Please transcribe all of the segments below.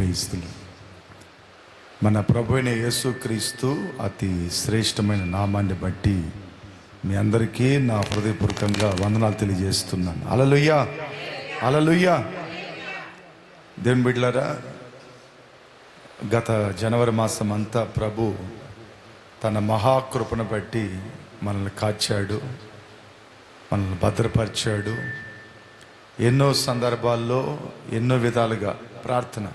ప్రైస్తులు. మన ప్రభు అయిన యేసుక్రీస్తు అతి శ్రేష్టమైన నామాన్ని బట్టి మీ అందరికీ నా హృదయపూర్వకంగా వందనాలు తెలియజేస్తున్నాను. హల్లెలూయా, హల్లెలూయా. దేవుని బిడ్డలారా, గత జనవరి మాసం అంతా ప్రభు తన మహాకృపను బట్టి మనల్ని కాచాడు, మనల్ని భద్రపరిచాడు. ఎన్నో సందర్భాల్లో ఎన్నో విధాలుగా ప్రార్థన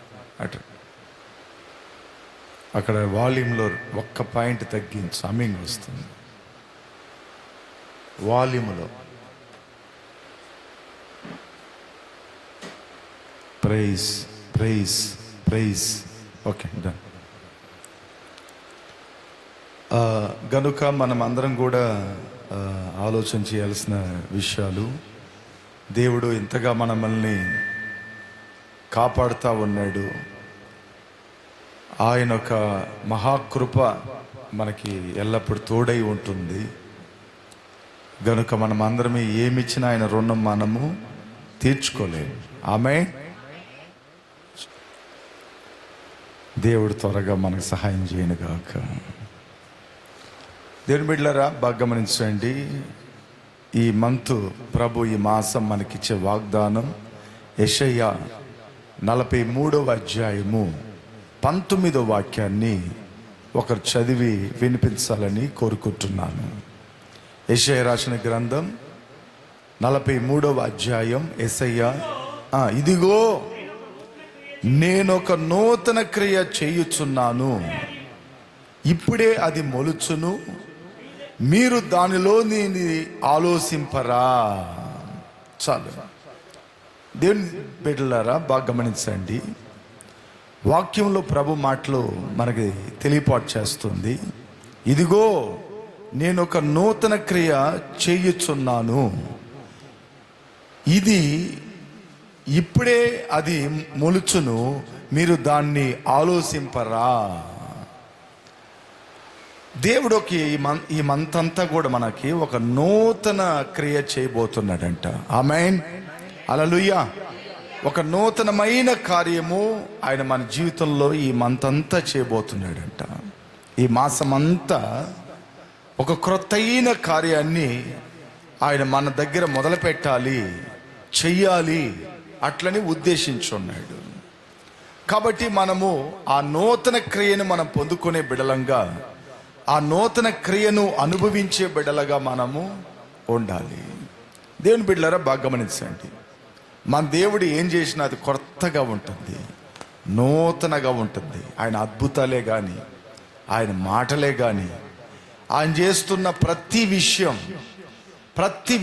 అక్కడ వాల్యూమ్లో ఒక్క పాయింట్ తగ్గించి హమ్మింగ్ వస్తుంది. వాల్యూమ్లో prize prize prize. Okay, done. గనుక మనం అందరం కూడా ఆలోచన చేయాల్సిన విషయాలు, దేవుడు ఇంతగా మనల్ని కాపాడుతూ ఉన్నాడు. ఆయన ఒక మహాకృప మనకి ఎల్లప్పుడూ తోడై ఉంటుంది. గనుక మనం అందరమే ఏమిచ్చినా ఆయన రుణం మనము తీర్చుకోలేము. ఆమేన్. దేవుడు త్వరగా మనకు సహాయం చేయను గాక. దేవుని బిడ్డలారా, బాగా గమనించండి. ఈ మంత్ ప్రభు ఈ మాసం మనకిచ్చే వాగ్దానం యెషయా 43వ అధ్యాయము 19వ వాక్యాన్ని ఒకరు చదివి వినిపించాలని కోరుకుంటున్నాను. యెషయా రాసిన గ్రంథం 43వ అధ్యాయం. యెషయా, ఇదిగో నేనొక నూతన క్రియ చేయుచున్నాను, ఇప్పుడే అది మొలుచును, మీరు దానిలో నేను ఆలోచింపరా. చాలు. దేవుని బిడ్డలారా, బాగా గమనించండి. వాక్యంలో ప్రభు మాటలు మనకి తెలియపాటు చేస్తుంది. ఇదిగో నేను ఒక నూతన క్రియ చేయుచున్నాను, ఇది ఇప్పుడే అది మొలుచును, మీరు దాన్ని ఆలోచింపరా. దేవుడికి ఈ మంత్ అంతా కూడా మనకి ఒక నూతన క్రియ చేయబోతున్నాడంట. ఆమేన్, హల్లెలూయా. ఒక నూతనమైన కార్యము ఆయన మన జీవితంలో ఈ మంత్ అంతా చేయబోతున్నాడంట. ఈ మాసం అంతా ఒక క్రొత్తైన కార్యాన్ని ఆయన మన దగ్గర మొదలు పెట్టాలి, చెయ్యాలి, అట్లని ఉద్దేశించున్నాడు. కాబట్టి మనము ఆ నూతన క్రియను మనం పొందుకునే బిడలంగా, ఆ నూతన క్రియను అనుభవించే బిడ్డలుగా మనము ఉండాలి. దేవుని బిడ్డలారా, బాగా గమనించండి. మన దేవుడు ఏం చేసినా అది కొత్తగా ఉంటుంది, నూతనగా ఉంటుంది. ఆయన అద్భుతాలే కానీ, ఆయన మాటలే కానీ, ఆయన చేస్తున్న ప్రతి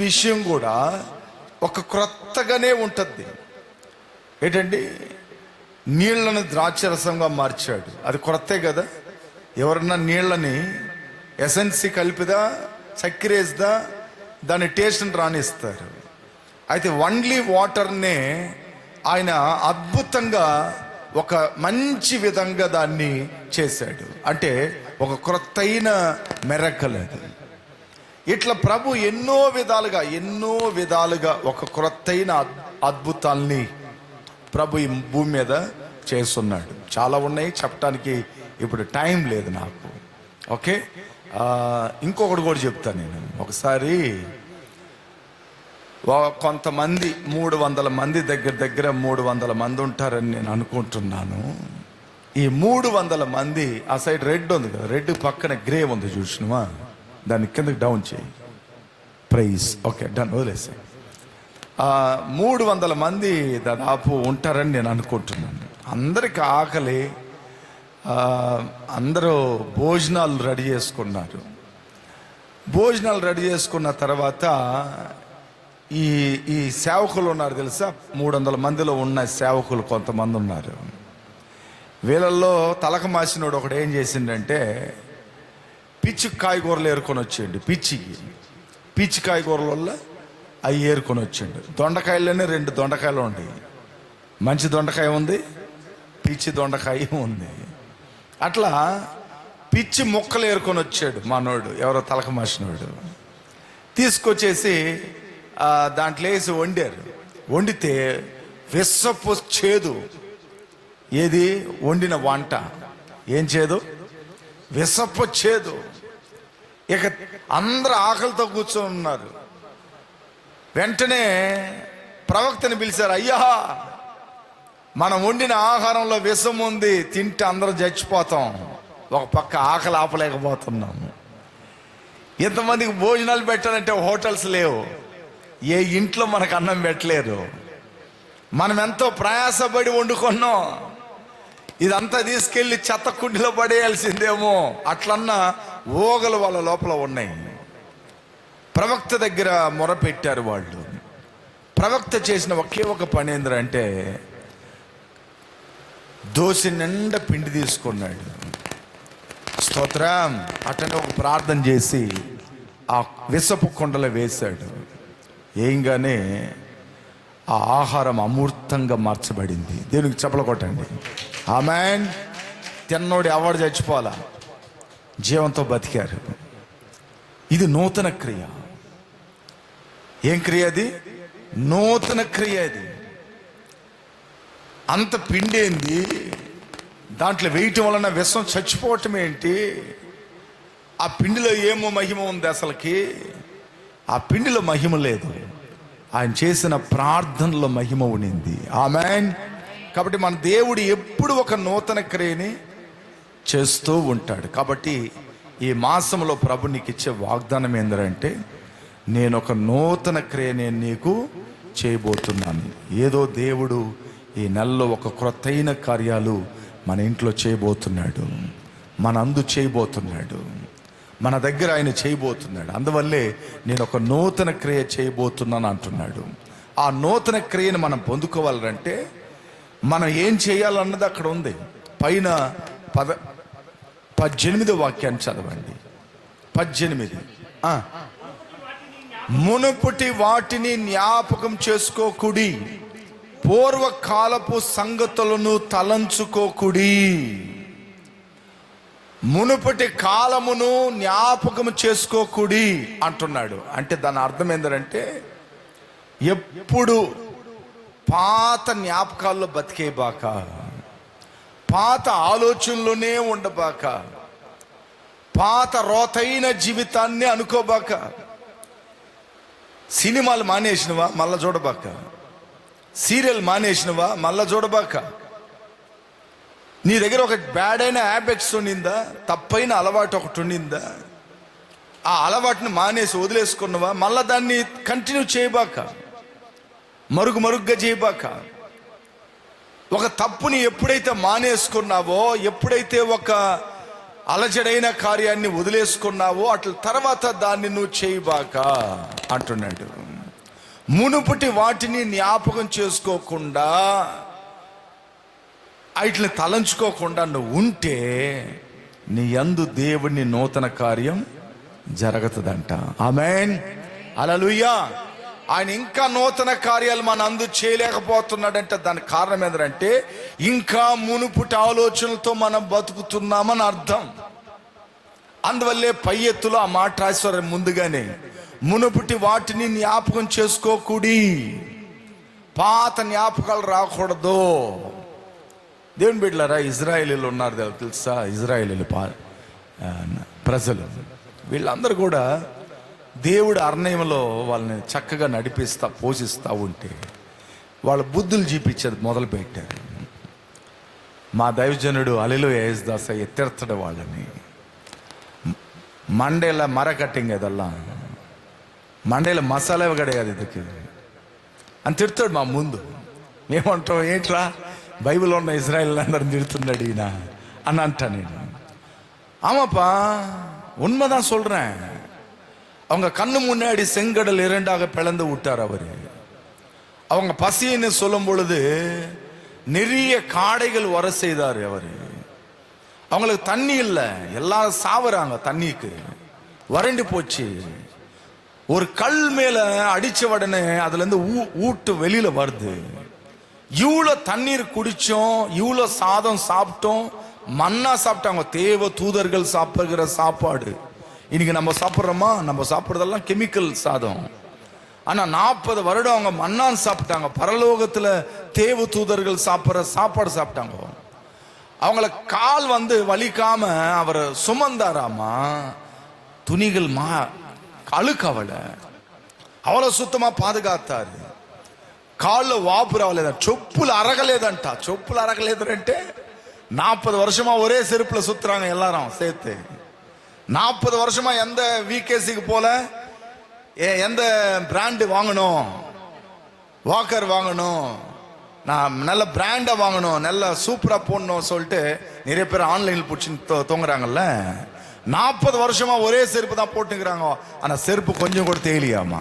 విషయం కూడా ఒక క్రొత్తగానే ఉంటుంది. ఏంటండి, నీళ్లను ద్రాక్షరసంగా మార్చాడు, అది కొత్తే కదా. ఎవరన్నా నీళ్ళని ఎసెన్సీ కలిపిదా, చక్కెరేస్దా, దాని టేస్ట్ని రానిస్తారు. అయితే ఓన్లీ వాటర్నే ఆయన అద్భుతంగా ఒక మంచి విధంగా దాన్ని చేశాడు. అంటే ఒక క్రొత్తైన మిరకల్ అది. ఇట్లా ప్రభు ఎన్నో విధాలుగా ఒక క్రొత్తైన అద్భుతాల్ని ప్రభు ఈ భూమి మీద చేస్తున్నాడు. చాలా ఉన్నాయి, చెప్పడానికి ఇప్పుడు టైం లేదు నాకు. ఓకే, ఇంకొకటి కూడా చెప్తాను నేను. ఒకసారి కొంతమంది 300 మంది దగ్గర 300 మంది ఉంటారని నేను అనుకుంటున్నాను. ఈ 300 మంది, ఆ సైడ్ రెడ్ ఉంది కదా, రెడ్ పక్కన గ్రే ఉంది, చూసినవా? దాన్ని కిందకి డౌన్ చేయి. ప్రైజ్. Okay, done, వదిలేసాయి. 300 మంది దాదాపు ఉంటారని నేను అనుకుంటున్నాను. అందరికి ఆకలి, అందరూ భోజనాలు రెడీ చేసుకున్నారు. భోజనాలు రెడీ చేసుకున్న తర్వాత ఈ సేవకులు ఉన్నారు తెలుసా, 300 మందిలో ఉన్న సేవకులు కొంతమంది ఉన్నారు. వీళ్ళల్లో తలక మాసినోడు ఒకడు ఏం చేసిండంటే, పిచ్చి కాయగూరలు ఏరుకొని వచ్చేయండి. పిచ్చి కాయగూరల వల్ల అవి ఏరుకొని వచ్చాడు. దొండకాయలోనే 2 దొండకాయలు ఉన్నాయి. మంచి దొండకాయ ఉంది, పిచ్చి దొండకాయ ఉంది. అట్లా పిచ్చి మొక్కలు ఏరుకొని వచ్చాడు మనోడు, ఎవరో తలక మాసినోడు. తీసుకొచ్చేసి దాంట్లో వేసి వండారు. వండితే విషపు చేదు ఏది? వండిన వంట ఏం చేదు? విసపు చేదు. ఇక అందరూ ఆకలితో కూర్చొని ఉన్నారు. వెంటనే ప్రవక్తని పిలిచారు. అయ్యా, మనం వండిన ఆహారంలో విషం ఉంది, తింటే అందరం చచ్చిపోతాం. ఒక పక్క ఆకలి ఆపలేకపోతున్నాము. ఇంతమందికి భోజనాలు పెట్టాలంటే హోటల్స్ లేవు, ఏ ఇంట్లో మనకు అన్నం పెట్టలేరు. మనం ఎంతో ప్రయాసపడి వండుకున్నాం, ఇదంతా తీసుకెళ్ళి చెత్త కుండీలో పడేయాల్సిందేమో అట్లన్నా ఓగలు వాళ్ళ లోపల ఉన్నాయి. ప్రవక్త దగ్గర మొరపెట్టారు వాళ్ళు. ప్రవక్త చేసిన ఒకే ఒక పని ఏంటంటే దోశ నిండా పిండి తీసుకున్నాడు. స్తోత్రం. అటనే ఒక ప్రార్థన చేసి ఆ విసపు కొండలో వేశాడు. ఏంగానే ఆ ఆహారం అమూర్తంగా మార్చబడింది. దేవునికి చప్పలు కొట్టండి. ఆమేన్. తిన్నోడు ఎవడు చచ్చిపోవాలా, జీవంతో బతికారు. ఇది నూతన క్రియ. ఏం క్రియ అది? నూతన క్రియ. అది అంత పిండేంది, దాంట్లో వేయటం వలన విషం చచ్చిపోవటం ఏంటి? ఆ పిండిలో ఏమో మహిమ ఉంది అసలుకి? ఆ పిండిలో మహిమ లేదు, ఆయన చేసిన ప్రార్థనలో మహిమ ఉండింది. ఆమేన్. కాబట్టి మన దేవుడు ఎప్పుడు ఒక నూతన క్రియని చేస్తూ ఉంటాడు. కాబట్టి ఈ మాసంలో ప్రభు నీకు ఇచ్చే వాగ్దానం ఏంటంటే, నేను ఒక నూతన క్రియ నేను నీకు చేయబోతున్నాను. ఏదో దేవుడు ఈ నెలలో ఒక క్రొత్తైన కార్యాలు మన ఇంట్లో చేయబోతున్నాడు, మన అందు చేయబోతున్నాడు, మన దగ్గర ఆయన చేయబోతున్నాడు. అందువల్లే నేను ఒక నూతన క్రియ చేయబోతున్నాను అంటున్నాడు. ఆ నూతన క్రియను మనం పొందుకోవాలంటే మనం ఏం చేయాలన్నది అక్కడ ఉంది. పైన 18 వాక్యాన్ని చదవండి. 18. మునుపటి వాటిని జ్ఞాపకం చేసుకోకుడి, పూర్వకాలపు సంగతులను తలంచుకోకుడి. మునుపటి కాలమును జ్ఞాపకం చేసుకోకుడి అంటున్నాడు. అంటే దాని అర్థం ఏంటంటే ఎప్పుడు పాత జ్ఞాపకాల్లో బతికేబాక, పాత ఆలోచనలోనే ఉండబాక, పాత రోతైన జీవితాన్ని అనుకోబాక. సినిమాలు మానేసినవా మళ్ళా చూడబాక, సీరియల్ మానేసినవా మళ్ళా చూడబాక. నీ దగ్గర ఒక బ్యాడ్ అయిన హ్యాబిట్స్ ఉండిందా, తప్పైన అలవాటు ఒకటి ఉండిందా, ఆ అలవాటుని మానేసి వదిలేసుకున్నవా మళ్ళా దాన్ని కంటిన్యూ చేయబాక, మరుగుగా చేయబాక. ఒక తప్పుని ఎప్పుడైతే మానేసుకున్నావో, ఎప్పుడైతే ఒక అలజడైన కార్యాన్ని వదిలేసుకున్నావో అట్ల తర్వాత దాన్ని నువ్వు చేయబాక అంటున్నాడు. మునుపటి వాటిని జ్ఞాపకం చేసుకోకుండా, వాటిని తలంచుకోకుండా నువ్వు ఉంటే నీ యందు దేవుని నూతన కార్యం జరుగుతుందంట. ఆమేన్. హల్లెలూయా. ఆయన ఇంకా నూతన కార్యాలు మన అందు చేయలేకపోతున్నాడంటే దానికి కారణం ఏంటంటే ఇంకా మునుపుటి ఆలోచనలతో మనం బతుకుతున్నామని అర్థం. అందువల్లే పై ఎత్తులో ఆ మాట రాశారు ముందుగానే, మునుపుటి వాటిని జ్ఞాపకం చేసుకోకుడి, పాత జ్ఞాపకాలు రాకూడదు. దేవుని బిడ్డలారా, ఇజ్రాయేలీలు ఉన్నారు తెలుసా? ఇజ్రాయేలీలు ప్రజలు వీళ్ళందరూ కూడా దేవుడు అరణ్యంలో వాళ్ళని చక్కగా నడిపిస్తా పోషిస్తూ ఉంటే వాళ్ళ బుద్ధులు చూపించేది మొదలు పెట్టారు. మా దైవజనుడు హల్లెలూయా యేసుదాస ఎత్తెడతాడు వాళ్ళని. మండేల మర కట్టింగ్ అదల్లా, మండేల మసాలా కడేది ఇదికి అని తిడతాడు మా ముందు. మేమంటాం, ఏంట్రా బైబిల్లో ఉన్న ఇజ్రాయేల్ అందరిని తిడుతున్నాడు ఈయన అని అంటా నేను. ஆமாப்பா உண்மைதான் சொல்றேன். அவங்க கண்ணு முன்னாடி செங்கடல் இரண்டாக பிளந்து விட்டார் அவரு. அவங்க பசின்னு சொல்லும் பொழுது நிறைய காடைகள் வர செய்தார் அவரு. அவங்களுக்கு தண்ணி இல்லை, எல்லாரும் சாவுறாங்க, தண்ணிக்கு வறண்டு போச்சு. ஒரு கல் மேல அடிச்ச உடனே அதுல இருந்து ஊட்டு வெளியில வருது. இவ்வளோ தண்ணீர் குடிச்சோம், இவ்வளோ சாதம் சாப்பிட்டோம், மண்ணா சாப்பிட்டாங்க. தேவ தூதர்கள் சாப்பிடுகிற சாப்பாடு இன்னைக்கு நம்ம சாப்பிட்றோமா? நம்ம சாப்பிட்றதெல்லாம் கெமிக்கல் சாதம். ஆனால் 40 வருடம் அவங்க மண்ணான் சாப்பிட்டாங்க. பரலோகத்தில் தேவ தூதர்கள் சாப்பிட்ற சாப்பாடு சாப்பிட்டாங்க. அவங்கள கால் வலிக்காம அவர் சுமந்தாராமா. துணிகள் அழுக்கவளை அவளை சுத்தமா பாதுகாத்தாரு. కాళ్ళు వాపు రావలేదా, చెప్పులు అరగలేదంట. చెప్పులు అరగలేదంటే 40 வருஷமா ஒரே செருப்புல சுத்துறாங்க எல்லாரும் சேர்த்து. 40 வருஷமா எந்த விகேசிக்கு போல, எந்த பிராண்டு வாங்கணும், வாக்கர் வாங்கணும், நான் நல்ல பிராண்டா வாங்கணும், நல்ல சூப்பரா போடணும் சொல்லிட்டு நிறைய பேர் ஆன்லைனில் பிடிச்சி தூங்குறாங்கல்ல. 40 வருஷமா ஒரே செருப்பு தான் போட்டுக்கிறாங்க. ஆனா செருப்பு கொஞ்சம் கூட தேயலையாமா.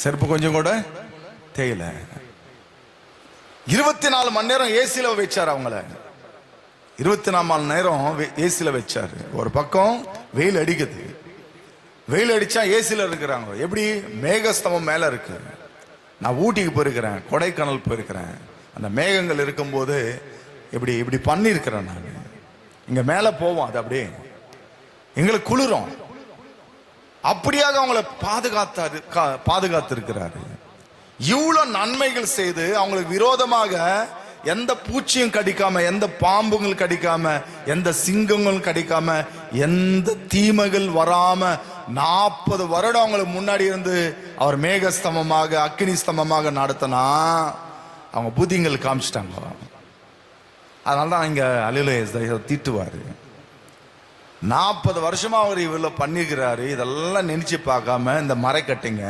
செருப்பு கொஞ்சம் கூட தேயல. 24 மணி நேரம் ஏசில வச்சாரு. அவங்கள 24 மணி நேரம் ஏசில வச்சாரு. ஒரு பக்கம் வெயில் அடிக்குது. வெயில் அடிச்சா ஏசில இருக்கிறாங்க. எப்படி மேகஸ்தம்பம் மேல இருக்கு. நான் ஊட்டிக்கு போயிருக்கிறேன், கொடைக்கானல் போயிருக்கிறேன். அந்த மேகங்கள் இருக்கும்போது இப்படி இப்படி பண்ணியிருக்கிறேன் நான். இங்க மேல போவோம், அது அப்படியே எங்களுக்கு குளிரும். அப்படியாக அவங்கள பாதுகாத்து இருக்கிறாரு. இவ்வளவு நன்மைகள் செய்து அவங்களுக்கு விரோதமாக எந்த பூச்சியும் கடிக்காம, எந்த பாம்புகள் கடிக்காம, எந்த சிங்கங்களும் கடிக்காம, எந்த தீமைகள் வராம 40 வருடம் அவங்களுக்கு முன்னாடி இருந்து அவர் மேகஸ்தம்பமாக அக்கினி ஸ்தம்பமாக நடத்தினா அவங்க புத்திங்கள் காமிச்சிட்டாங்க. அதனாலதான் இங்க அல்லேலூயா திட்டுவாரு. 40 வருஷமா அவர் இவ்வளவு பண்ணிருக்கிறாரு. இதெல்லாம் நினைச்சு பார்க்காம இந்த மறை கட்டிங்க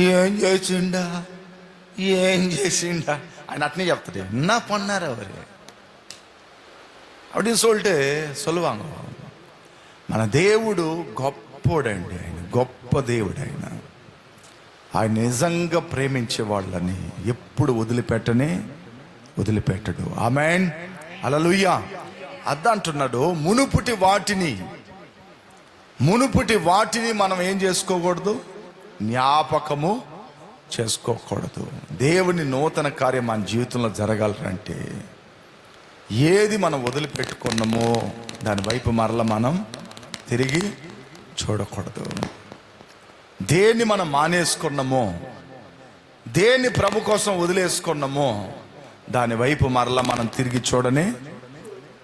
ఏం చేసిండా ఆయన అట్నే చెప్తాడు. என்ன பண்ணாரு அவரு அப்படின்னு சொல்லிட்டு சொல்லுவாங்க. మన దేవుడు గొప్పోడండి. ఆయన గొప్ప దేవుడు. ఆయన నిజంగా ప్రేమించే వాళ్ళని ఎప్పుడు వదిలిపెట్టడు. ఆమేన్, హల్లెలూయా. అదంటున్నాడు, మునుపటి వాటిని మనం ఏం చేసుకోకూడదు, జ్ఞాపకము చేసుకోకూడదు. దేవుని నూతన కార్యం మన జీవితంలో జరగాలంటే ఏది మనం వదిలిపెట్టుకున్నామో దాని వైపు మరల మనం తిరిగి చూడకూడదు. దేన్ని మనం మానేసుకున్నామో, దేన్ని ప్రభు కోసం వదిలేసుకున్నామో దాని వైపు మరల మనం తిరిగి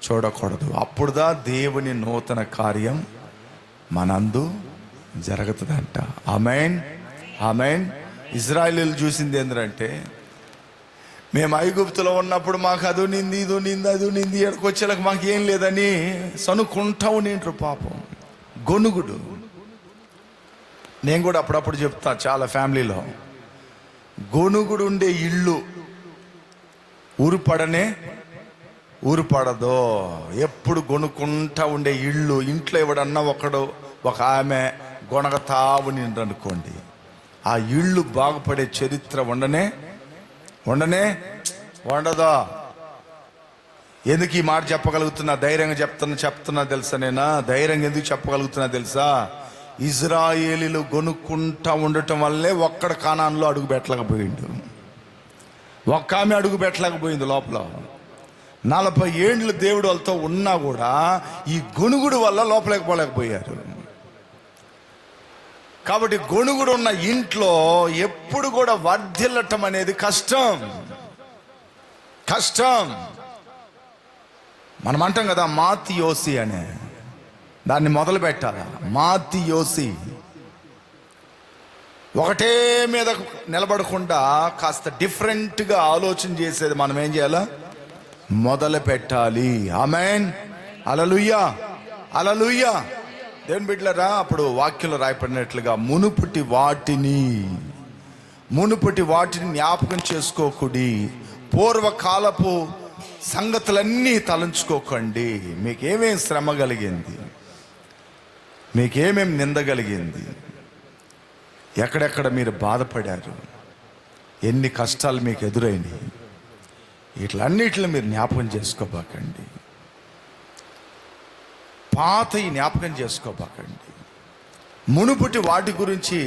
చూడకూడదు. అప్పుడుదా దేవుని నూతన కార్యం మనందు జరుగుతుందంట. ఆమేన్, ఆమేన్. ఇజ్రాయేలీలు చూసింది ఏంటంటే, మేము ఐగుప్తులో ఉన్నప్పుడు మాకు అది నింది ఎక్కడికి వచ్చేలాగా మాకు ఏం లేదని సనుకుంటా ఉండిండ్రు పాపం. గొనుగుడు. నేను కూడా అప్పుడప్పుడు చెప్తా, చాలా ఫ్యామిలీలో గొనుగుడు ఉండే ఇల్లు ఊరుపడదో. ఎప్పుడు గొనుక్కుంటా ఉండే ఇల్లు, ఇంట్లో ఎవడన్నా ఒక ఆమె గొనగతావు నిండనుకోండి, ఆ ఇళ్ళు బాగుపడే చరిత్ర ఉండదో. ఎందుకు ఈ మాట చెప్పగలుగుతున్నా, ధైర్యంగా చెప్తున్నా తెలుసా? నేనా ధైర్యంగా ఎందుకు చెప్పగలుగుతున్నా తెలుసా? ఇజ్రాయేలీలు గొనుక్కుంటా ఉండటం వల్లే ఒక్కడ కానాన్లో అడుగు పెట్టలేకపోయిండు. ఒక్క ఆమె అడుగు పెట్టలేకపోయింది లోపల. 40 ఏండ్లు దేవుడు వాళ్ళతో ఉన్నా కూడా ఈ గొనుగుడు వల్ల లోపలికి పోలేకపోయారు. కాబట్టి గొనుగుడు ఉన్న ఇంట్లో ఎప్పుడు కూడా వర్ధిల్లటం అనేది కష్టం. మనం అంటాం కదా, మాతియోసి అనే దాన్ని మొదలు పెట్టాలా. మాతియోసి ఒకటే మీద నిలబడకుండా కాస్త డిఫరెంట్గా ఆలోచన చేసేది మనం ఏం చేయాలా, మొదలు పెట్టాలి. ఆమేన్, హల్లెలూయా, హల్లెలూయా. దేవుని బిడ్డలారా, అప్పుడు వాక్యంలో రాయబడినట్లుగా మునుపటి వాటిని జ్ఞాపకం చేసుకోకుడి, పూర్వకాలపు సంగతులన్నీ తలంచుకోకండి. మీకేమేం శ్రమ కలిగింది, మీకేమేం నింద కలిగింది, ఎక్కడెక్కడ మీరు బాధపడారు, ఎన్ని కష్టాలు మీకు ఎదురైనాయి, వీటిలన్నిటిని మీరు జ్ఞాపకం చేసుకోబాకండి. పాతయి జ్ఞాపకం చేసుకోబాకండి. మునుపటి వాటి గురించి,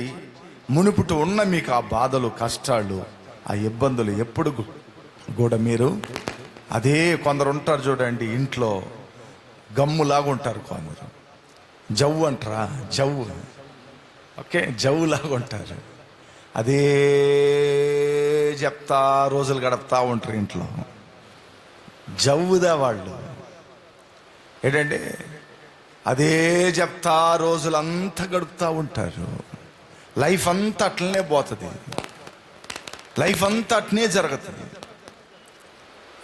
మునుపటి ఉన్న మీకు ఆ బాధలు, కష్టాలు, ఆ ఇబ్బందులు ఎప్పుడు కూడా మీరు అదే. కొందరు ఉంటారు చూడండి, ఇంట్లో గమ్ములాగా ఉంటారు. కొందరు జవ్వు అంటారా, జవ్వులాగా ఉంటారు. అదే చెప్తా రోజులు గడుపుతా ఉంటారు ఇంట్లో. జవ్వుదా వాళ్ళు ఏంటంటే అదే చెప్తా రోజులంతా గడుపుతూ ఉంటారు. లైఫ్ అంతా అట్లనే పోతుంది, లైఫ్ అంతా అట్నే జరుగుతుంది.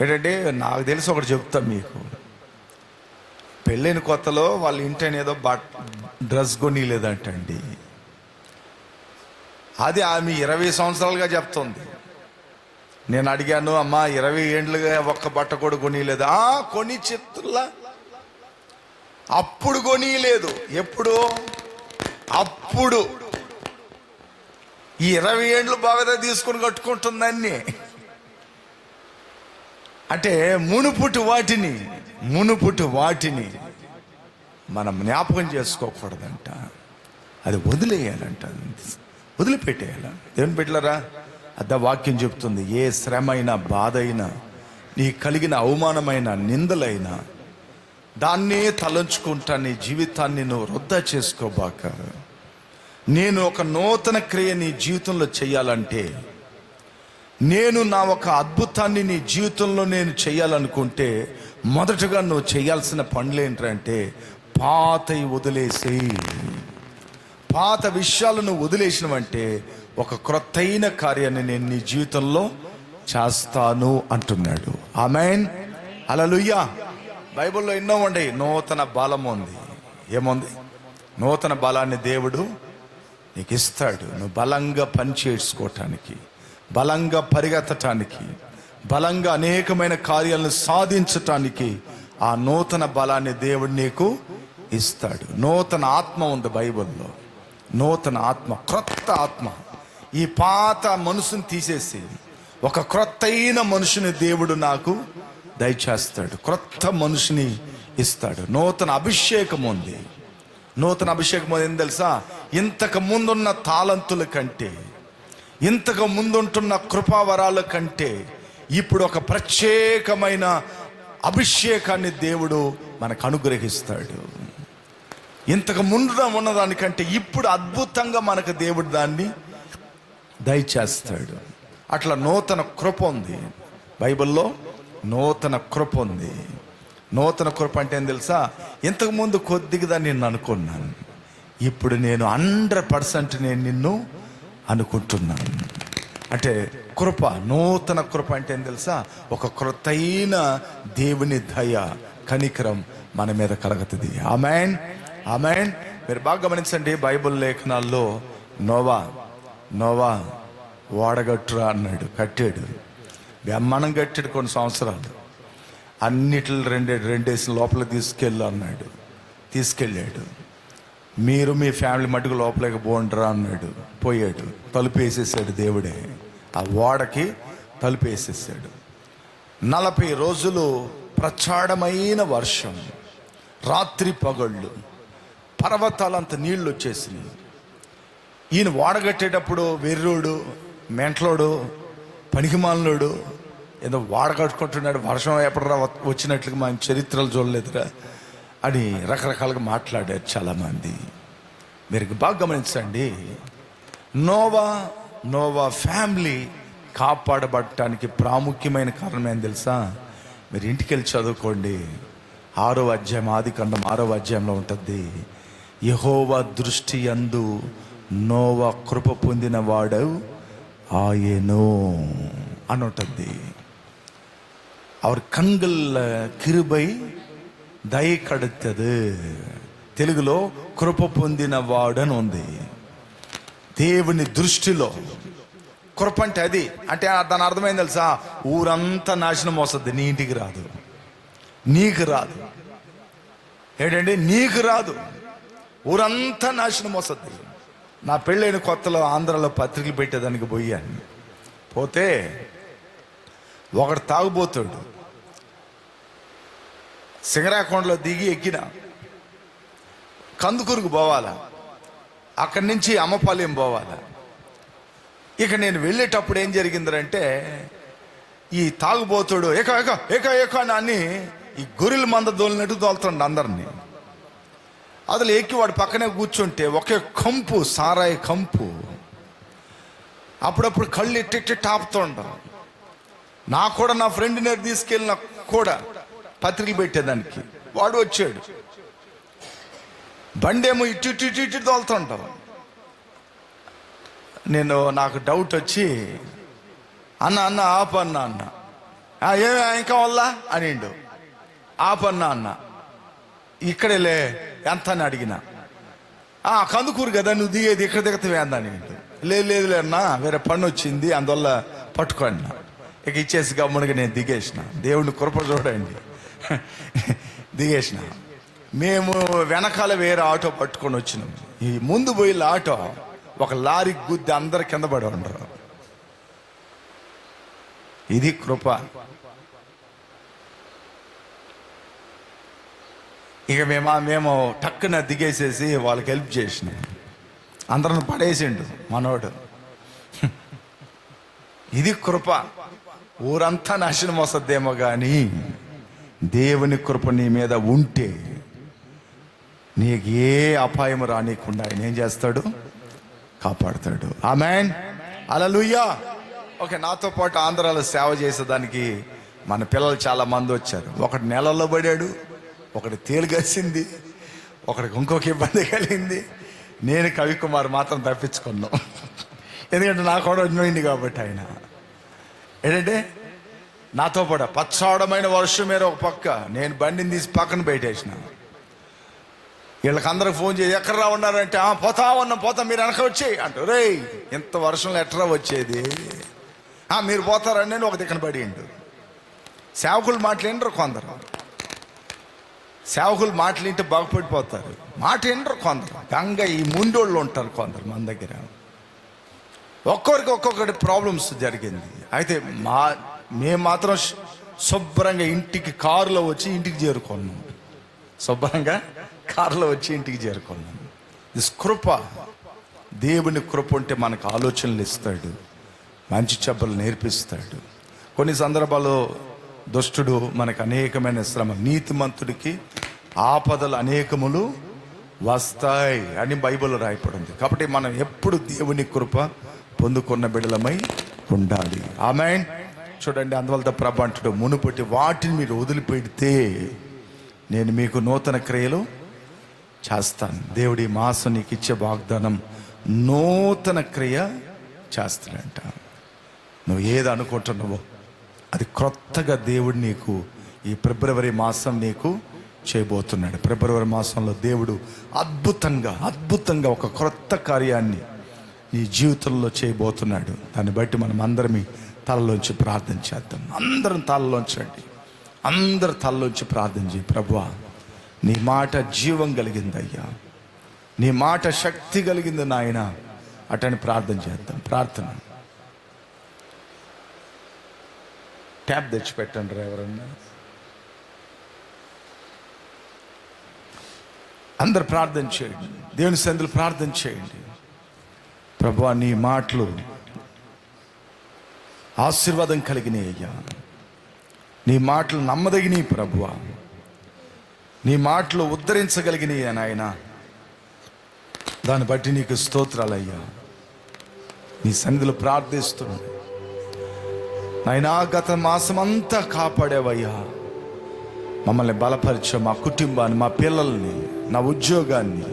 ఏంటంటే నాకు తెలిసి ఒకటి చెప్తా మీకు. పెళ్ళైన కొత్తలో వాళ్ళ ఇంటిని ఏదో డ్రెస్ కొనిలేదంటండి. అది ఆమె 20 సంవత్సరాలుగా చెప్తుంది. నేను అడిగాను, అమ్మా 20 ఏండ్లుగా ఒక్క బట్ట కూడా కొనిలేదు. కొని చెప్తులా, అప్పుడు కొనిలేదు. ఎప్పుడు? అప్పుడు ఈ 20 ఏండ్లు బాగా తీసుకుని కట్టుకుంటుందాన్ని. అంటే మునుపుటి వాటిని మనం జ్ఞాపకం చేసుకోకూడదంట. అది వదిలేయాలంట, వదిలిపెట్టేయాల. దేవుని బిడ్డలారా, అద్ద వాక్యం చెప్తుంది, ఏ శ్రమ అయినా, బాధ అయినా, నీ కలిగిన అవమానమైన, నిందలైనా దాన్నే తలంచుకుంటా నీ జీవితాన్ని నువ్వు వృధా చేసుకోబాక. నేను ఒక నూతన క్రియ నీ జీవితంలో చేయాలంటే, నేను నా ఒక అద్భుతాన్ని నీ జీవితంలో నేను చేయాలనుకుంటే, మొదటగా నువ్వు చేయాల్సిన పనులు ఏంటంటే పాతవి వదిలేసి, పాత విషయాలను వదిలేసినవంటే ఒక క్రొత్తైన కార్యాన్ని నేను నీ జీవితంలో చేస్తాను అంటున్నాడు. ఆమేన్, హల్లెలూయా. బైబిల్లో ఎన్నో ఉండే నూతన బలం ఉంది. ఏముంది? నూతన బలాన్ని దేవుడు నీకు ఇస్తాడు. నువ్వు బలంగా పని చేసుకోవటానికి, బలంగా పరిగెత్తటానికి, బలంగా అనేకమైన కార్యాలను సాధించటానికి ఆ నూతన బలాన్ని దేవుడు నీకు ఇస్తాడు. నూతన ఆత్మ ఉంది బైబిల్లో. నూతన ఆత్మ, క్రొత్త ఆత్మ. ఈ పాత మనసుని తీసేసి ఒక క్రొత్తైన మనుషుని దేవుడు నాకు దయచేస్తాడు. క్రొత్త మనుషుని ఇస్తాడు. నూతన అభిషేకం ఉంది. నూతన అభిషేకం ఏం తెలుసా? ఇంతకు ముందున్న తాళంతుల కంటే, ఇంతకు ముందుంటున్న కృపావరాల కంటే ఇప్పుడు ఒక ప్రత్యేకమైన అభిషేకాన్ని దేవుడు మనకు అనుగ్రహిస్తాడు. ఇంతకు ముందు ఉన్నదానికంటే ఇప్పుడు అద్భుతంగా మనకు దేవుడు దాన్ని దయచేస్తాడు. అట్లా నూతన కృప ఉంది బైబిల్లో. నూతన కృప ఉంది. నూతన కృప అంటే ఏం తెలుసా? ఇంతకుముందు కొద్దిగా నేను అనుకున్నాను, ఇప్పుడు నేను 100% నేను నిన్ను అనుకుంటున్నాను. అంటే కృప, నూతన కృప అంటే ఏం తెలుసా? ఒక క్రొత్తైన దేవుని దయ, కనికరం మన మీద కలుగుతుంది. ఆమేన్, ఆమేన్. మీరు బాగా గమనించండి, బైబిల్ లేఖనాల్లో నోవా ఓడగట్టురా అన్నాడు. కట్టాడు, బ్రహ్మాండం కట్టాడు. కొన్ని సంవత్సరాలు అన్నిట్లో రెండేసి లోపల అన్నాడు. తీసుకెళ్ళాడు. మీరు మీ ఫ్యామిలీ మటుకు లోపలికి పోండిరా అన్నాడు. పోయాడు. తలుపు వేసేసాడు దేవుడే. ఆ ఓడకి తలుపు వేసేసాడు. 40 రోజులు ప్రచండమైన వర్షం, రాత్రి పగళ్ళు, పర్వతాలంత నీళ్ళు వచ్చేసినాయి. ఈయన ఓడగట్టేటప్పుడు వెర్రోడు, మెంట్లోడు, పనికిమాలినోడు ఏదో వాడగట్టుకుంటున్నాడు. వర్షం ఎప్పుడరా వచ్చినట్లుగా మన చరిత్రలు చూడలేదురా అని రకరకాలుగా మాట్లాడారు చాలామంది. మీరు బాగా గమనించండి, నోవా ఫ్యామిలీ కాపాడబడటానికి ప్రాముఖ్యమైన కారణం ఏం తెలుసా? మీరు ఇంటికి వెళ్ళి చదువుకోండి. 6వ అధ్యాయం, ఆదికాండం 6వ అధ్యాయంలో ఉంటుంది, యెహోవా దృష్టి యందు నోవా కృప పొందిన వాడు ఆయనో అని ఉంటుంది. அவர் కண்கள் கிருபை దయ కడుతుంది. తెలుగులో కృప పొందిన వాడు అని ఉంది. దేవుని దృష్టిలో కృప అంటే అది. అంటే దాని అర్థమైంది తెలుసా? ఊరంతా నాశనం వస్తుంది, నీ ఇంటికి రాదు, నీకు రాదు. ఏంటంటే నీకు రాదు, ఊరంతా నాశనం వస్తుంది. నా పెళ్ళైన కొత్తలో ఆంధ్రాలో పత్రికలు పెట్టేదానికి పోయాను. పోతే ఒకడు తాగుబోతాడు. సింగరాకొండలో దిగి ఎక్కిన కందుకూరుకు పోవాలా, అక్కడి నుంచి అమ్మపాలెం పోవాలా. ఇక నేను వెళ్ళేటప్పుడు ఏం జరిగిందంటే, ఈ తాగుబోతుడు ఏక అని ఈ గొర్రెల మంద దోలినట్టు తోలుతుండ అందరినీ. అసలు ఎక్కి వాడు పక్కనే కూర్చుంటే ఒకే కంపు, సారాయి కంపు. అప్పుడప్పుడు కళ్ళు ఎట్టి టాపుతూ ఉంటాం. నాకు కూడా నా ఫ్రెండ్ నేరు తీసుకెళ్ళిన కూడా పత్రికలు పెట్టేదానికి వాడు వచ్చాడు. బండేమో ఇటు తోలుతుంటాం. నాకు డౌట్ వచ్చి అన్న ఆపన్నా అన్న. ఏమి ఇంకా వల్ల అనిండు. ఆపన్నా అన్న. ఇక్కడేలే ఎంత అని అడిగిన. కందుకూరు కదా నువ్వు దిగేది, ఇక్కడ దిగుతావే అందని. లేదులే అన్నా, వేరే పని వచ్చింది అందువల్ల పట్టుకోండి. ఇక ఇచ్చేసి గమ్మునిగా నేను దిగేసిన. దేవుడిని కృప చూడండి. దిగేసిన. మేము వెనకాల వేరే ఆటో పట్టుకొని వచ్చినాం. ఈ ముందు పోయిన ఆటో ఒక లారీకి గుద్ది అందరు కింద పడి ఉండరు. ఇది కృప. ఇక మేము టక్కున దిగేసేసి వాళ్ళకి హెల్ప్ చేసినాం. అందరం పడేసిండు మనోడు. ఇది కృప. ఊరంతా నాశనం వస్తుందేమో కానీ దేవుని కృప నీ మీద ఉంటే నీకు ఏ అపాయం రానికుండా ఆయన ఏం చేస్తాడు? కాపాడుతాడు. ఆమేన్, హల్లెలూయా. ఓకే, నాతో పాటు ఆంధ్రాలో సేవ చేసేదానికి మన పిల్లలు చాలా మంది వచ్చారు. ఒకటి నెలల్లో పడాడు, ఒకటి తేలిగేసింది, ఒకడికి ఇంకొక ఇబ్బంది కలిగింది. నేను కవికుమార్ మాత్రం తప్పించుకున్నాం. ఎందుకంటే నా కూడా ఉన్నింది కాబట్టి. ఆయన ఏంటంటే నాతో పాటు పచ్చాడమైన వర్షం మీద ఒక పక్క, నేను బండిని తీసి పక్కన పెట్టేసిన. వీళ్ళకందరికి ఫోన్ చేసి ఎక్కడ ఉన్నారంటే పోతా మీరు వెనక వచ్చేయి అంటారు. రే ఇంత వర్షంలో ఎట్లా వచ్చేది? మీరు పోతారని నేను ఒక దిక్కన పడిండు. సేవకులు మాట్లాడినరు కొందరు. సేవకులు మాట్లాడింటే బాగుపడిపోతారు. మాట వినరు కొందరు. గంగ ఈ ముండోళ్ళు ఉంటారు కొందరు మన దగ్గర. ఒక్కొక్కరికి ఒక్కొక్కటి ప్రాబ్లమ్స్ జరిగింది. అయితే మేము మాత్రం శుభ్రంగా ఇంటికి కారులో వచ్చి ఇంటికి చేరుకున్నాం. శుభ్రంగా కారులో వచ్చి ఇంటికి చేరుకున్నాం. దిస్ కృప. దేవుని కృప ఉంటే మనకు ఆలోచనలు ఇస్తాడు, మంచి చెబ్బలు నేర్పిస్తాడు. కొన్ని సందర్భాల్లో దుష్టుడు మనకు అనేకమైన శ్రమ, నీతిమంతుడికి ఆపదలు అనేకములు వస్తాయి అని బైబిల్లో రాయబడింది. కాబట్టి మనం ఎప్పుడు దేవుని కృప పొందుకున్న బిడ్డలమై ఉండాలి. ఆమేన్. చూడండి, అందువల్ల ప్రభు అంటాడు, మునుపటి వాటిని మీరు వదిలిపెడితే నేను మీకు నూతన క్రియలు చేస్తాను. దేవుడి మాసం నీకు ఇచ్చే వాగ్దానం, నూతన క్రియ చేస్తాడంట. నువ్వు ఏది అనుకుంటున్నావో అది క్రొత్తగా దేవుడు నీకు ఈ ఫిబ్రవరి మాసం నీకు చేయబోతున్నాడు. ఫిబ్రవరి మాసంలో దేవుడు అద్భుతంగా ఒక క్రొత్త కార్యాన్ని నీ జీవితంలో చేయబోతున్నాడు. దాన్ని బట్టి మనం అందరం తలలోంచి ప్రార్థన చేద్దాం. అందరం తలలోంచండి. అందరు తలలోంచి ప్రార్థన చేయి. ప్రభువా, నీ మాట జీవం కలిగిందయ్యా, నీ మాట శక్తి కలిగింది నాయన. అటని ప్రార్థన చేద్దాం. ప్రార్థన ట్యాబ్ తెచ్చిపెట్టండి ఎవరన్నా. అందరు ప్రార్థన చేయండి. దేవుని సన్నిధిలో ప్రార్థన చేయండి. ప్రభువా, నీ మాటలు ఆశీర్వాదం కలిగినాయి అయ్యా. నీ మాటలు నమ్మదగినాయి ప్రభువా. నీ మాటలు ఉద్ధరించగలిగినాయి నాయన. దాన్ని బట్టి నీకు స్తోత్రాలయ్యా. నీ సన్నిధిలో ప్రార్థిస్తున్నాను నాయనా. గత మాసం అంతా కాపాడేవయ్యా. మమ్మల్ని బలపరిచే మా కుటుంబాన్ని, మా పిల్లల్ని, నా ఉద్యోగాన్ని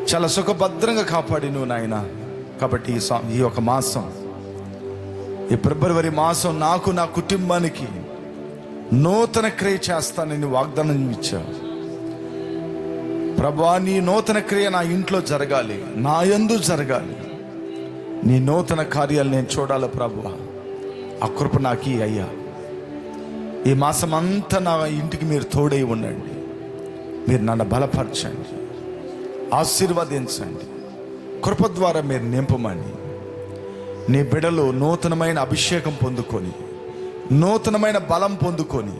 చాలా సుఖభద్రంగా కాపాడి నువ్వు నాయన. కాబట్టి ఈ ఒక మాసం, ఈ ఫిబ్రవరి మాసం నాకు, నా కుటుంబానికి నూతన క్రియ చేస్తానని వాగ్దానం ఇచ్చావు ప్రభువా. నీ నూతన క్రియ నా ఇంట్లో జరగాలి, నా యందు జరగాలి. నీ నూతన కార్యాలు నేను చూడాలి ప్రభువా. ఆ కృప నాకి అయ్యా. ఈ మాసం అంతా నా ఇంటికి మీరు తోడై ఉండండి. మీరు నన్ను బలపరచండి, ఆశీర్వదించండి. కృప ద్వారా మీరు నింపమని నీ బిడ్డలు నూతనమైన అభిషేకం పొందుకొని, నూతనమైన బలం పొందుకొని,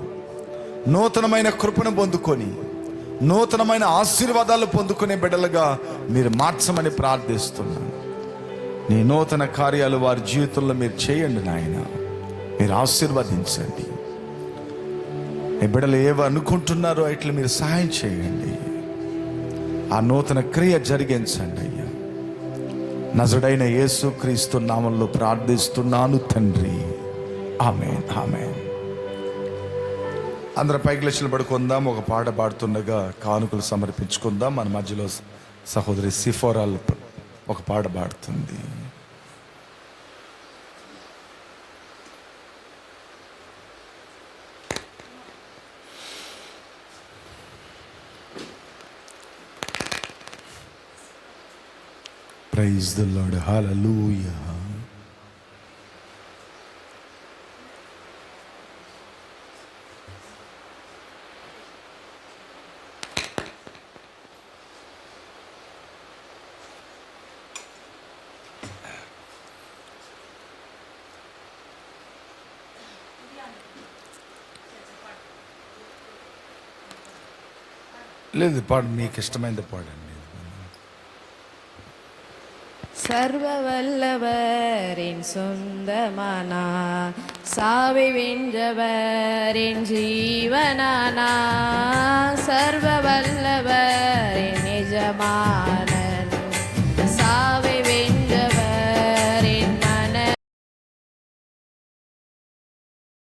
నూతనమైన కృపను పొందుకొని, నూతనమైన ఆశీర్వాదాలు పొందుకునే బిడ్డలుగా మీరు మార్చమని ప్రార్థిస్తున్నాను. నీ నూతన కార్యాలు వారి జీవితంలో మీరు చేయండి నాయన. మీరు ఆశీర్వదించండి. నీ బిడ్డలు ఏవో అనుకుంటున్నారో ఇట్లా మీరు సహాయం చేయండి. ఆ నూతన క్రియ జరిగించండి అయ్యా. నజరుడైన యేసు క్రీస్తు నామంలో ప్రార్థిస్తున్నాను తండ్రి, ఆమేన్, ఆమేన్. అందరం పైకి లేచి పడుకుందాం. ఒక పాట పాడుతుండగా కానుకలు సమర్పించుకుందాం. మన మధ్యలో సహోదరి సిఫోరాల్ ఒక పాట పాడుతుంది. Praise the Lord. Hallelujah. లేదు, పాడు, నీకు ఇష్టమైనది పాడండి. சர்வவல்லவரின் சொந்தமானா, சாவை வென்றவரின் ஜீவனானா, சர்வவல்லவரின் நிஜமான